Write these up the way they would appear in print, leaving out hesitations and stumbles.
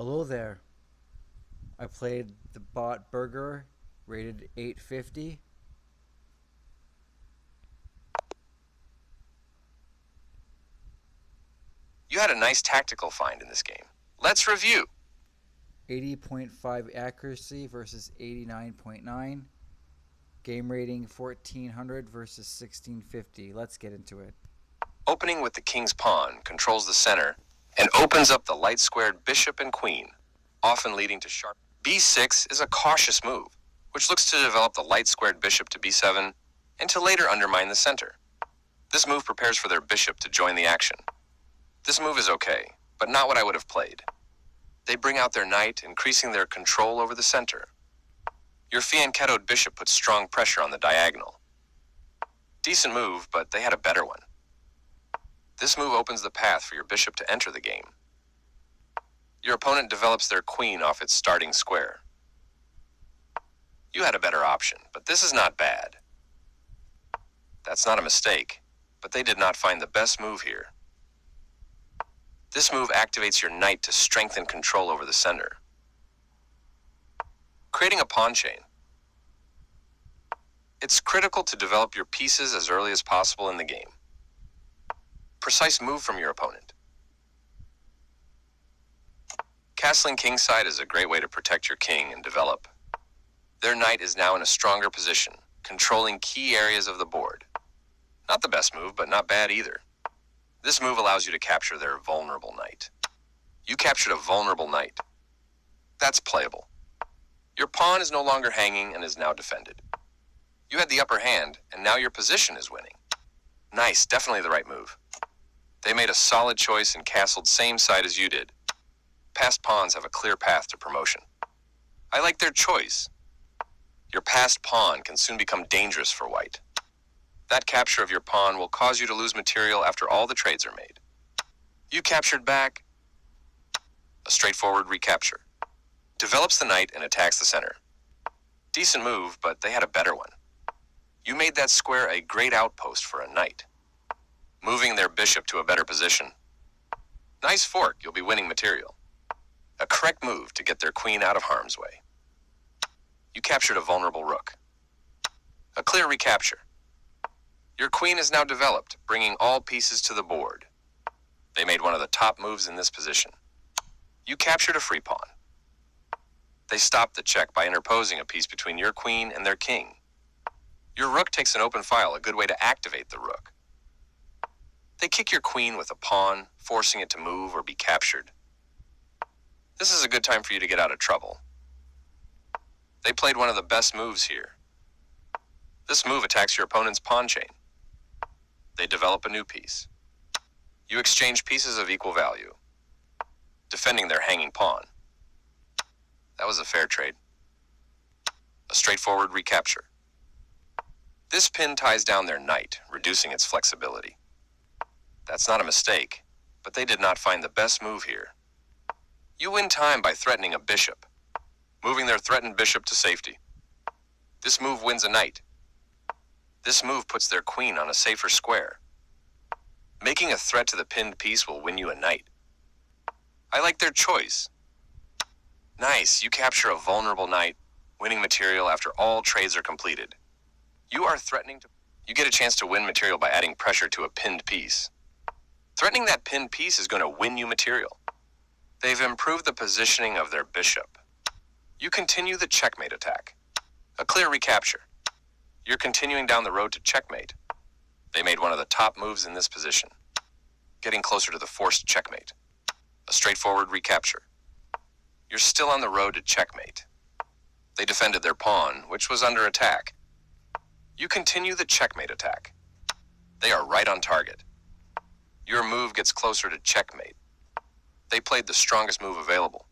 Hello there. I played the bot burger, rated 850. You had a nice tactical find in this game. Let's review. 80.5 accuracy versus 89.9. Game rating 1400 versus 1650. Let's get into it. Opening with the king's pawn controls the center and opens up the light-squared bishop and queen, often leading to sharp. b6 is a cautious move, which looks to develop the light-squared bishop to b7 and to later undermine the center. This move prepares for their bishop to join the action. This move is okay, but not what I would have played. They bring out their knight, increasing their control over the center. Your fianchettoed bishop puts strong pressure on the diagonal. Decent move, but they had a better one. This move opens the path for your bishop to enter the game. Your opponent develops their queen off its starting square. You had a better option, but this is not bad. That's not a mistake, but they did not find the best move here. This move activates your knight to strengthen control over the center, creating a pawn chain. It's critical to develop your pieces as early as possible in the game. Precise move from your opponent. Castling kingside is a great way to protect your king and develop. Their knight is now in a stronger position, controlling key areas of the board. Not the best move, but not bad either. This move allows you to capture their vulnerable knight. You captured a vulnerable knight. That's playable. Your pawn is no longer hanging and is now defended. You had the upper hand, and now your position is winning. Nice, definitely the right move. They made a solid choice and castled same side as you did. Passed pawns have a clear path to promotion. I like their choice. Your passed pawn can soon become dangerous for white. That capture of your pawn will cause you to lose material after all the trades are made. You captured back. A straightforward recapture. Develops the knight and attacks the center. Decent move, but they had a better one. You made that square a great outpost for a knight, moving their bishop to a better position. Nice fork, you'll be winning material. A correct move to get their queen out of harm's way. You captured a vulnerable rook. A clear recapture. Your queen is now developed, bringing all pieces to the board. They made one of the top moves in this position. You captured a free pawn. They stopped the check by interposing a piece between your queen and their king. Your rook takes an open file, a good way to activate the rook. They kick your queen with a pawn, forcing it to move or be captured. This is a good time for you to get out of trouble. They played one of the best moves here. This move attacks your opponent's pawn chain. They develop a new piece. You exchange pieces of equal value, defending their hanging pawn. That was a fair trade. A straightforward recapture. This pin ties down their knight, reducing its flexibility. That's not a mistake, but they did not find the best move here. You win time by threatening a bishop, moving their threatened bishop to safety. This move wins a knight. This move puts their queen on a safer square. Making a threat to the pinned piece will win you a knight. I like their choice. Nice, you capture a vulnerable knight, winning material after all trades are completed. You are threatening to... You get a chance to win material by adding pressure to a pinned piece. Threatening that pinned piece is going to win you material. They've improved the positioning of their bishop. You continue the checkmate attack. A clear recapture. You're continuing down the road to checkmate. They made one of the top moves in this position, getting closer to the forced checkmate. A straightforward recapture. You're still on the road to checkmate. They defended their pawn, which was under attack. You continue the checkmate attack. They are right on target. Your move gets closer to checkmate. They played the strongest move available.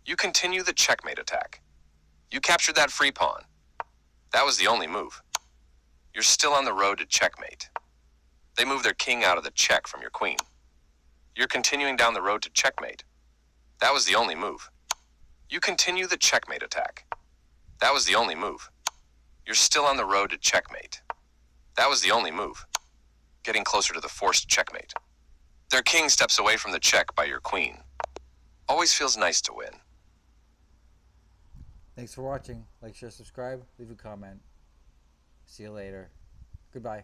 You continue the checkmate attack. You captured that free pawn. That was the only move. You're still on the road to checkmate. They move their king out of the check from your queen. You're continuing down the road to checkmate. That was the only move. You continue the checkmate attack. That was the only move. You're still on the road to checkmate. That was the only move. Getting closer to the forced checkmate. Their king steps away from the check by your queen. Always feels nice to win. Thanks for watching. Like, share, subscribe, leave a comment. See you later. Goodbye.